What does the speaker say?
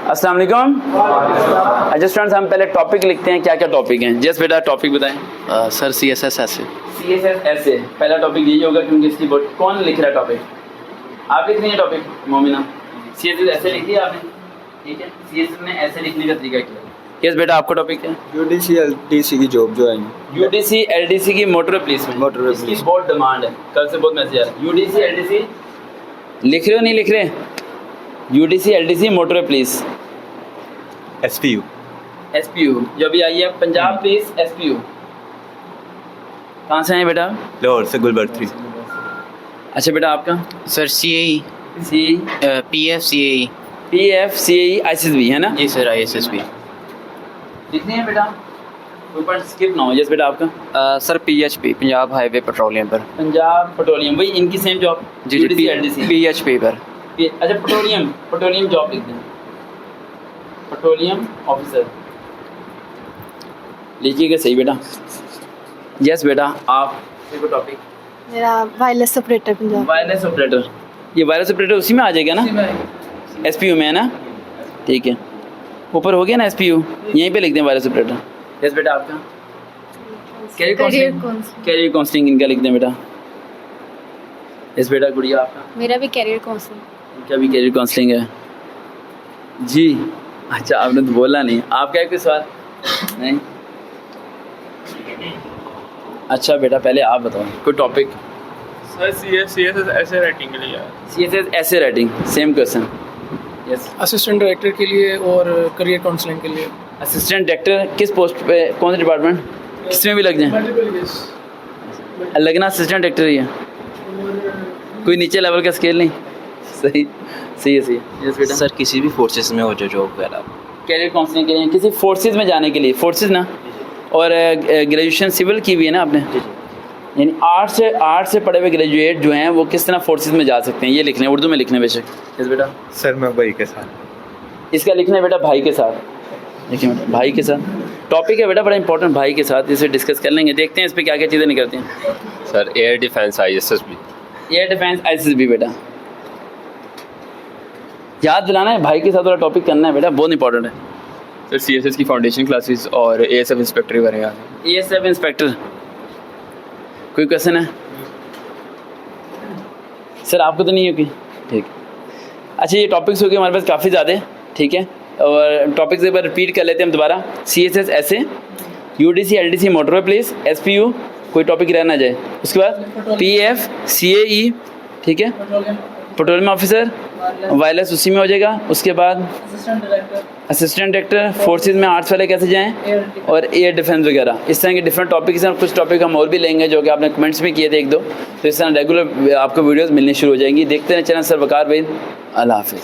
अस्सलाम वालेकुम। अच्छा स्टूडेंट्स, हम पहले टॉपिक लिखते हैं, क्या क्या टॉपिक हैं। जस्ट बेटा टॉपिक बताएं। सर CSS ऐसे पहला टॉपिक यही होगा क्योंकि इसकी बोर्ड कौन लिख रहा है टॉपिक? आप लिख रही हैं टॉपिक मोमिना। CSS ऐसे लिख दिया आपने, ठीक है। CSS में ऐसे लिखने का तरीका क्या है? यस बेटा, आपका टॉपिक है UDC LDC की जॉब जो आएंगी। UDC LDC की मोटर रिप्लेसमेंट। इसकी बहुत डिमांड है, कल से बहुत मैसेज आ रहा है। UDC LDC लिख रहे हो नहीं लिख रहे? UDC LDC motor please SPU जो अभी आई है पंजाब पुलिस SPU। कहाँ से आए बेटा? लाहौर से गुलबर्ग 3। अच्छा बेटा आपका? Sir CAE PF CAE ISSB है ना? जी सर ISSB। लिखने हैं बेटा, कोई पॉइंट स्किप ना हो। जैसे बेटा आपका? Sir PHP Punjab highway petroleum पर। पंजाब पेट्रोलियम, वही इनकी सेम जॉब। जी UDC LDC PHP पर। अच्छा पेट्रोलियम जॉब लिखते हैं, पेट्रोलियम ऑफिसर लिखिएगा सही बेटा। यस बेटा आप टॉपिक? मेरा wireless operator Punjab. Wireless operator, ये वायरलेस ऑपरेटर उसी में आ जाएगा ना? SPU में है ना? ठीक है, ऊपर हो गया ना SPU, यहीं पे लिख दें वायरलेस ऑपरेटर। यस बेटा आपका? कैरियर काउंसलिंग इनका लिख दें बेटा। यस बेटा गुड़िया आपका? मेरा भी कैरियर काउंसलिंग। इनका भी कैरियर काउंसलिंग है जी। अच्छा आपने तो बोला नहीं, आपका है कोई सवाल? नहीं। अच्छा बेटा पहले आप बताओ कोई टॉपिक। सर CSS ऐसे राइटिंग के लिए। CSS ऐसे writing, same question. Yes. Assistant director के लिए और करियर काउंसलिंग के लिए। असिस्टेंट डायरेक्टर किस पोस्ट पे, कौन सा डिपार्टमेंट, किस में भी लग जाए? लगना असिस्टेंट डायरेक्टर ही है, कोई नीचे लेवल का स्केल नहीं। सही है। यस बेटा। सर किसी भी फोर्सेस में हो जो जॉब वगैरह। कैरियर काउंसलिंग के लिए किसी फोर्सेज में जाने के लिए, फोर्सेज ना, और ग्रेजुएशन सिविल की भी है ना आपने? यानी आर्ट से पढ़े हुए ग्रेजुएट जो हैं वो किस तरह फोर्सेज में जा सकते हैं, ये लिखना है, उर्दू में लिखना है बेशक। यस बेटा। सर मैं भाई के साथ। इसका लिखना है बेटा भाई के साथ। देखिए बेटा भाई के साथ टॉपिक है बेटा, बड़ा इंपॉर्टेंट। भाई के साथ इसे डिस्कस कर लेंगे, देखते हैं इस पर क्या क्या चीज़ें निकलती हैं। Sir air defence ISSB। Air defence ISSB बेटा, याद दिलाना है, भाई के साथ वाला टॉपिक करना है बेटा, बहुत इंपॉर्टेंट है। सर CSS की फाउंडेशन क्लासेस और ASF इंस्पेक्टर करेंगे। ASF इंस्पेक्टर, कोई क्वेश्चन है? सर आपको तो नहीं होगी? ठीक। अच्छा ये टॉपिक्स हो गए हमारे पास काफ़ी ज़्यादा, ठीक है, और टॉपिक्स एक बार रिपीट कर लेते हैं हम दोबारा। CSS ऐसे, UDC LDC motor place SPU, कोई टॉपिक रह ना जाए। उसके बाद PF CAE, ठीक है, पेट्रोलियम ऑफिसर, वायरलेस उसी में हो जाएगा। उसके बाद असिस्टेंट डायरेक्टर, फोर्सेज में आर्ट्स वाले कैसे जाएं, और एयर डिफेंस वगैरह। इस तरह के डिफरेंट टॉपिक्स हैं, कुछ टॉपिक हम और भी लेंगे जो कि आपने कमेंट्स में किए थे एक दो, तो इस तरह रेगुलर आपको वीडियोस मिलनी शुरू हो जाएंगी। देखते हैं चैनल सर वकार भाई। अल्लाह हाफिज़।